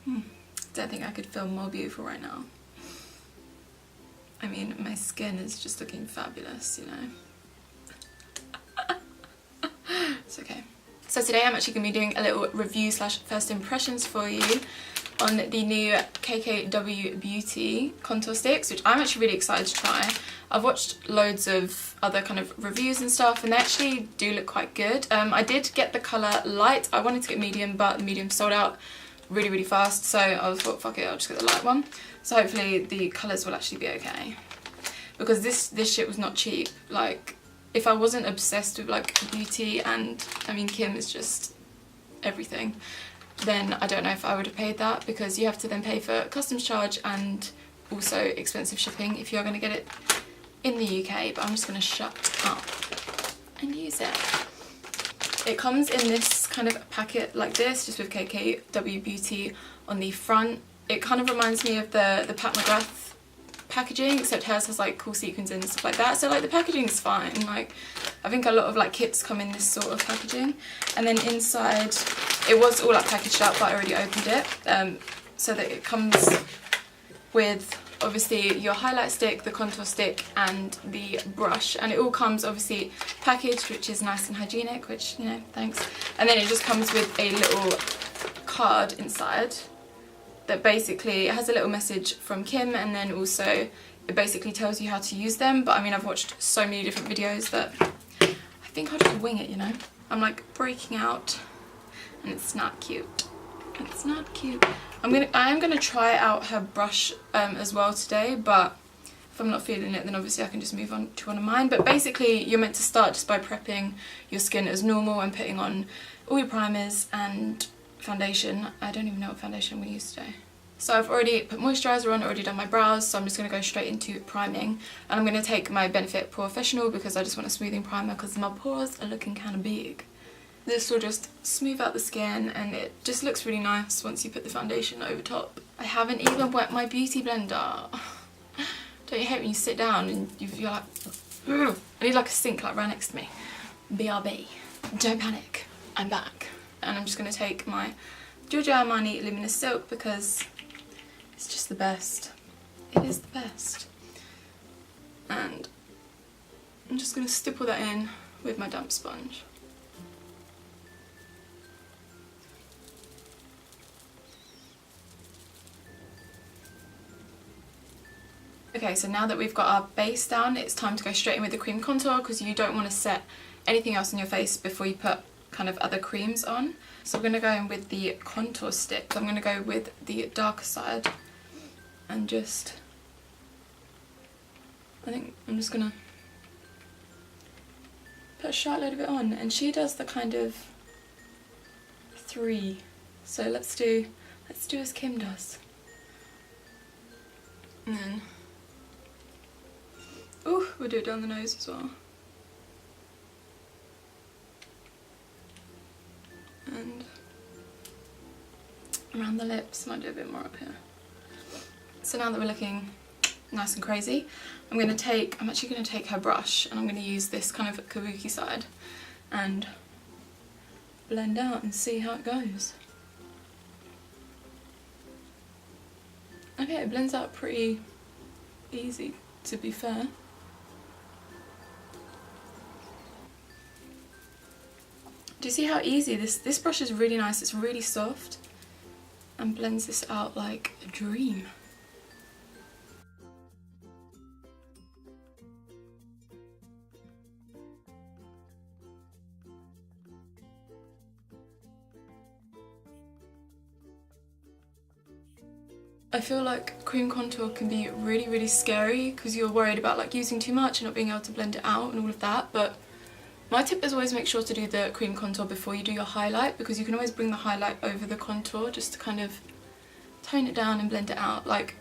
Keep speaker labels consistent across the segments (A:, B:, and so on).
A: Don't think I could feel more beautiful right now. I mean, my skin is just looking fabulous, you know. It's okay. So today I'm actually going to be doing a little review slash first impressions for you on the new KKW Beauty Contour Sticks, which I'm actually really excited to try. I've watched loads of other kind of reviews and stuff, and they actually do look quite good. I did get the colour light. I wanted to get medium, but the medium sold out really fast, so I was thought, fuck it, I'll just get the light one. So hopefully the colours will actually be okay, because this shit was not cheap. Like, if I wasn't obsessed with like beauty, and I mean Kim is just everything, then I don't know if I would have paid that, because you have to then pay for customs charge and also expensive shipping if you're going to get it in the UK. But I'm just going to shut up and use it. It comes in this kind of packet like this, just with KKW Beauty on the front. It kind of reminds me of the Pat McGrath packaging, except hers has like cool sequins and stuff like that. So like the packaging is fine. Like, I think a lot of like kits come in this sort of packaging. And then inside, it was all like packaged up, but I already opened it. So that it comes with obviously your highlight stick, the contour stick, and the brush. And it all comes obviously packaged, which is nice and hygienic, which, you know, thanks. And then it just comes with a little card inside that basically has a little message from Kim, and then also it basically tells you how to use them. But I mean, I've watched so many different videos that I think I'll just wing it, you know. I'm like breaking out and it's not cute. It's not cute. I am gonna try out her brush as well today, but if I'm not feeling it, then obviously I can just move on to one of mine. But basically you're meant to start just by prepping your skin as normal and putting on all your primers and foundation. I don't even know what foundation we use today. So I've already put moisturiser on, already done my brows, so I'm just going to go straight into priming. And I'm going to take my Benefit Porefessional because I just want a smoothing primer because my pores are looking kind of big. This will just smooth out the skin, and it just looks really nice once you put the foundation over top. I haven't even wet my beauty blender. Don't you hate when you sit down and you're like, ugh. I need like a sink like right next to me. BRB. Don't panic. I'm back. And I'm just going to take my Giorgio Armani Luminous Silk because it's just the best. It is the best. And I'm just going to stipple that in with my damp sponge. Okay, so now that we've got our base down, it's time to go straight in with the cream contour, because you don't want to set anything else on your face before you put kind of other creams on. So I'm going to go in with the contour stick. So I'm going to go with the darker side and just, I think I'm just going to put a short load of it on. And she does the kind of 3. So let's do as Kim does. And then, ooh, we'll do it down the nose as well. And around the lips, might do a bit more up here. So now that we're looking nice and crazy, I'm actually going to take her brush, and I'm going to use this kind of kabuki side and blend out and see how it goes. Okay, it blends out pretty easy, to be fair. Do you see how easy this brush is? Really nice. It's really soft and blends this out like a dream. I feel like cream contour can be really scary because you're worried about like using too much and not being able to blend it out and all of that, but my tip is always make sure to do the cream contour before you do your highlight, because you can always bring the highlight over the contour just to kind of tone it down and blend it out. Like,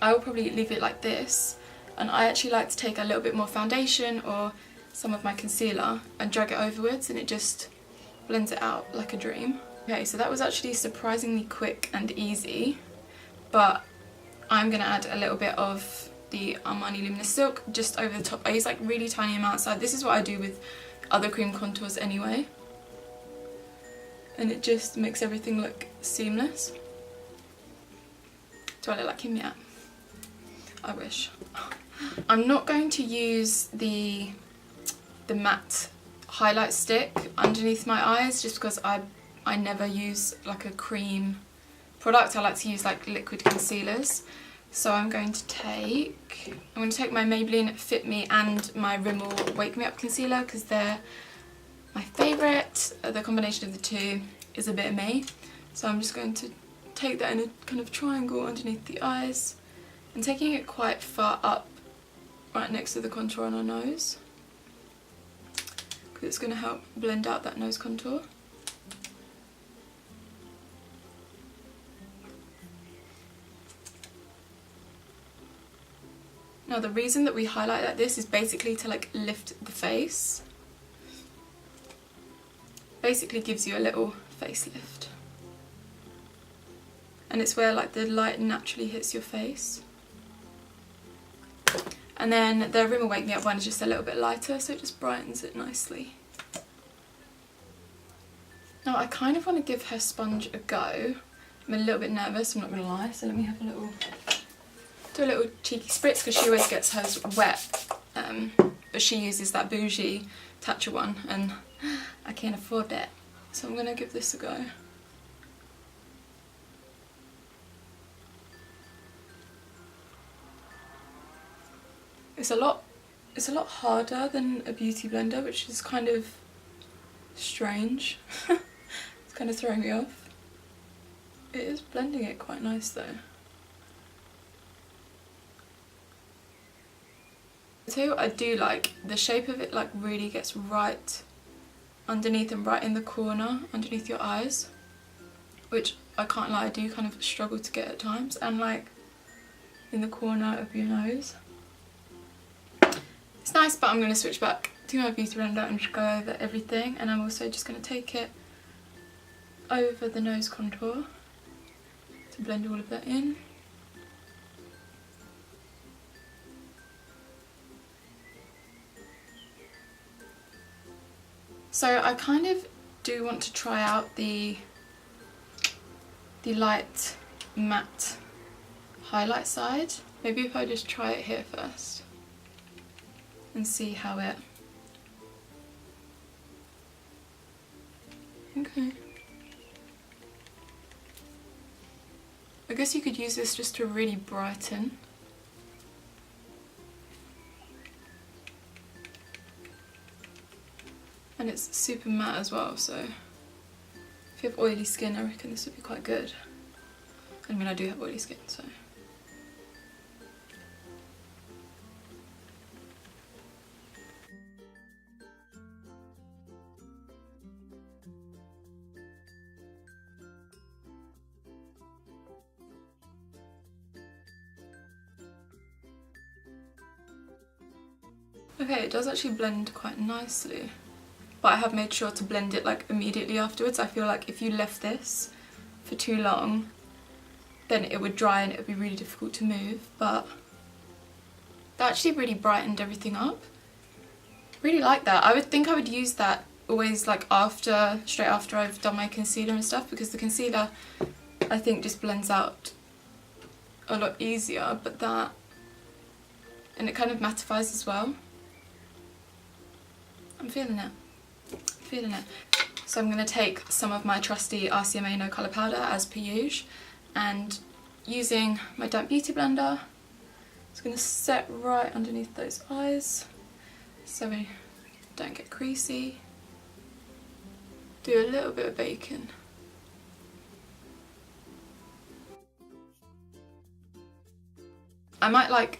A: I will probably leave it like this, and I actually like to take a little bit more foundation or some of my concealer and drag it overwards, and it just blends it out like a dream. Okay, so that was actually surprisingly quick and easy, but I'm going to add a little bit of the Armani Luminous Silk just over the top. I use like really tiny amounts. This is what I do with other cream contours anyway, and it just makes everything look seamless. Do I look like him yet? I wish. I'm not going to use the matte highlight stick underneath my eyes just because I never use like a cream product. I like to use like liquid concealers. So I'm going to take my Maybelline Fit Me and my Rimmel Wake Me Up concealer because they're my favourite. The combination of the two is a bit of me. So I'm just going to take that in a kind of triangle underneath the eyes and taking it quite far up right next to the contour on our nose because it's going to help blend out that nose contour. Now the reason that we highlight like this is basically to like lift the face. Basically gives you a little facelift. And it's where like the light naturally hits your face. And then the Rimmel Wake Me Up one is just a little bit lighter, so it just brightens it nicely. Now I kind of want to give her sponge a go. I'm a little bit nervous, I'm not going to lie, so let me have do a little cheeky spritz because she always gets hers wet, but she uses that bougie Tatcha one and I can't afford it, so I'm going to give this a go. It's a lot harder than a beauty blender, which is kind of strange. It's kind of throwing me off. It is blending it quite nice though. I tell you what I do like, the shape of it like really gets right underneath and right in the corner underneath your eyes, which I can't lie, I do kind of struggle to get at times, and like in the corner of your nose. It's nice, but I'm going to switch back to my beauty blender and just go over everything, and I'm also just going to take it over the nose contour to blend all of that in. So I kind of do want to try out the light matte highlight side. Maybe if I just try it here first and see how it... Okay. I guess you could use this just to really brighten. And it's super matte as well, so if you have oily skin I reckon this would be quite good. I mean, I do have oily skin, so... Okay, it does actually blend quite nicely. But I have made sure to blend it like immediately afterwards. I feel like if you left this for too long, then it would dry and it would be really difficult to move. But that actually really brightened everything up. Really like that. I would think I would use that always like straight after I've done my concealer and stuff, because the concealer I think just blends out a lot easier, but that, and it kind of mattifies as well. I'm feeling it. Feeling it. So I'm going to take some of my trusty RCMA no colour powder as per usual, and using my damp beauty blender, it's going to set right underneath those eyes so we don't get creasy. Do a little bit of bacon. I might like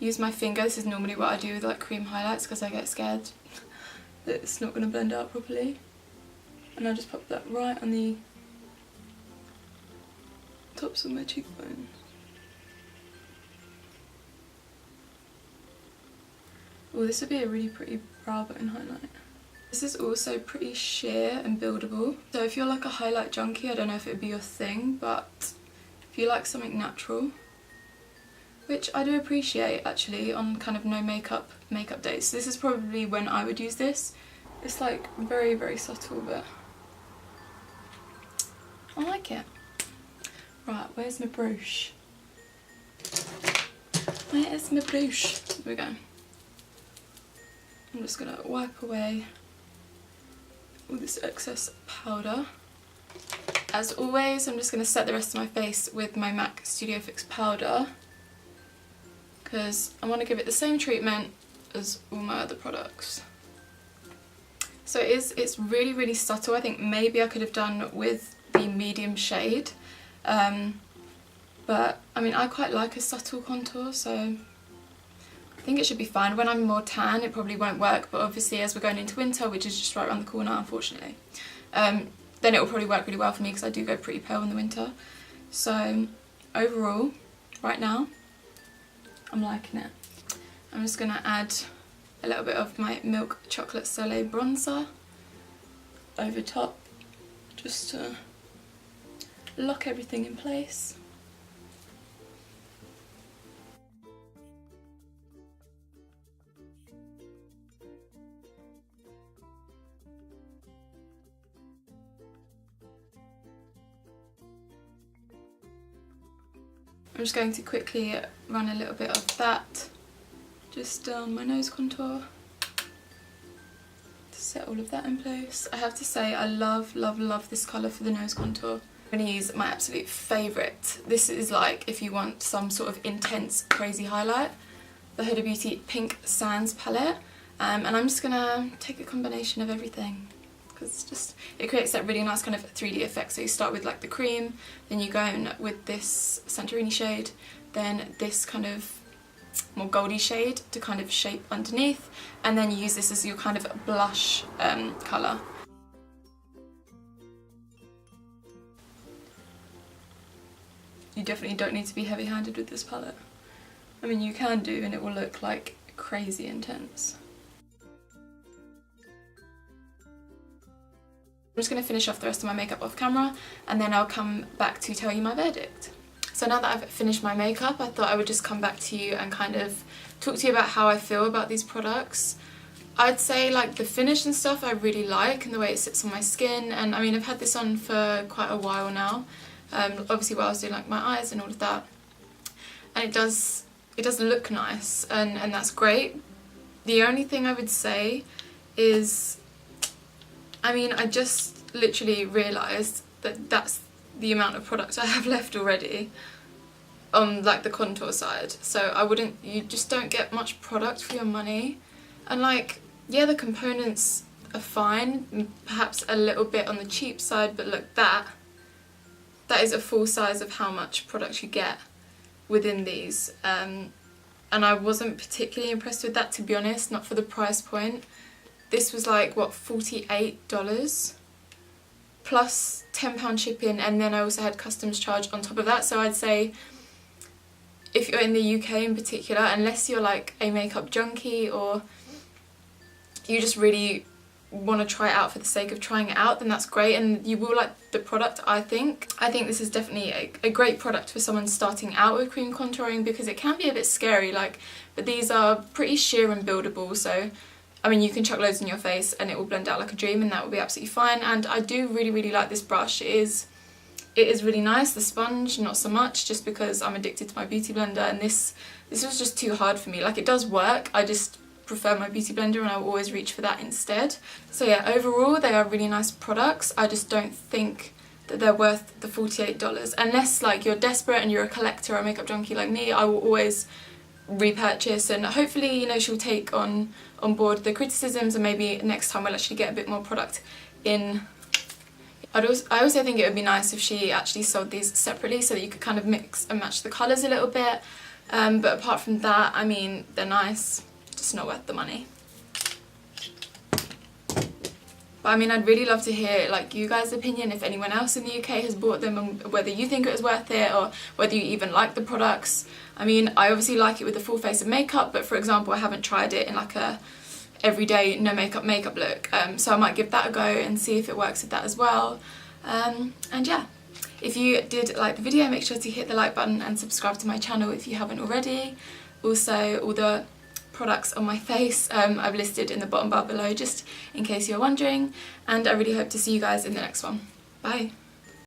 A: use my finger. This is normally what I do with like cream highlights because I get scared that it's not going to blend out properly. And I'll just pop that right on the tops of my cheekbones. Oh, this would be a really pretty brow bone highlight. This is also pretty sheer and buildable. So if you're like a highlight junkie, I don't know if it would be your thing, but if you like something natural, which I do appreciate actually on kind of no makeup days. This is probably when I would use this. It's like very, very subtle, but I like it. Right, where's my brush? Where is my brush? There we go. I'm just going to wipe away all this excess powder. As always, I'm just going to set the rest of my face with my MAC Studio Fix powder because I want to give it the same treatment as all my other products. So it's really, really subtle. I think maybe I could have done with the medium shade. But I mean, I quite like a subtle contour, so I think it should be fine. When I'm more tan, it probably won't work, but obviously as we're going into winter, which is just right around the corner, unfortunately, then it will probably work really well for me because I do go pretty pale in the winter. So overall, right now, I'm liking it. I'm just going to add a little bit of my Milk Chocolate Soleil bronzer over top, just to lock everything in place. I'm just going to quickly run a little bit of that just down my nose contour to set all of that in place. I have to say I love, love, love this colour for the nose contour. I'm going to use my absolute favourite. This is like if you want some sort of intense, crazy highlight. The Huda Beauty Pink Sands palette. And I'm just going to take a combination of everything, because it creates that really nice kind of 3D effect. So you start with like the cream, then you go in with this Santorini shade, then this kind of more goldy shade to kind of shape underneath, and then you use this as your kind of blush colour. You definitely don't need to be heavy-handed with this palette. I mean, you can do, and it will look like crazy intense. I'm just going to finish off the rest of my makeup off camera, and then I'll come back to tell you my verdict. So now that I've finished my makeup, I thought I would just come back to you and kind of talk to you about how I feel about these products. I'd say like the finish and stuff I really like, and the way it sits on my skin, and I mean I've had this on for quite a while now, obviously while I was doing like my eyes and all of that, and it does look nice, and that's great. The only thing I would say is, I mean, I just literally realised that that's the amount of product I have left already on like the contour side. So you just don't get much product for your money. And like, yeah, the components are fine, perhaps a little bit on the cheap side, but look, that is a full size of how much product you get within these. And I wasn't particularly impressed with that, to be honest, not for the price point. This was like, what, $48 plus £10 shipping, and then I also had customs charge on top of that. So I'd say if you're in the UK in particular, unless you're like a makeup junkie or you just really want to try it out for the sake of trying it out, then that's great, and you will like the product, I think. I think this is definitely a great product for someone starting out with cream contouring, because it can be a bit scary, like, but these are pretty sheer and buildable, so I mean, you can chuck loads in your face and it will blend out like a dream, and that will be absolutely fine. And I do really, really like this brush. It is really nice. The sponge, not so much, just because I'm addicted to my beauty blender, and this was just too hard for me. Like, it does work, I just prefer my beauty blender, and I will always reach for that instead. So yeah, overall they are really nice products. I just don't think that they're worth the $48. Unless like you're desperate and you're a collector or a makeup junkie like me, I will always repurchase, and hopefully, you know, she'll take on board the criticisms, and maybe next time we'll actually get a bit more product in. I also think it would be nice if she actually sold these separately, so that you could kind of mix and match the colours a little bit, but apart from that, I mean, they're nice, just not worth the money. But I mean, I'd really love to hear like you guys' opinion, if anyone else in the UK has bought them, and whether you think it was worth it, or whether you even like the products. I mean, I obviously like it with a full face of makeup, but for example, I haven't tried it in like a everyday no makeup look, so I might give that a go and see if it works with that as well. And yeah, if you did like the video, make sure to hit the like button and subscribe to my channel if you haven't already. Also, all the products on my face I've listed in the bottom bar below, just in case you're wondering, and I really hope to see you guys in the next one. Bye!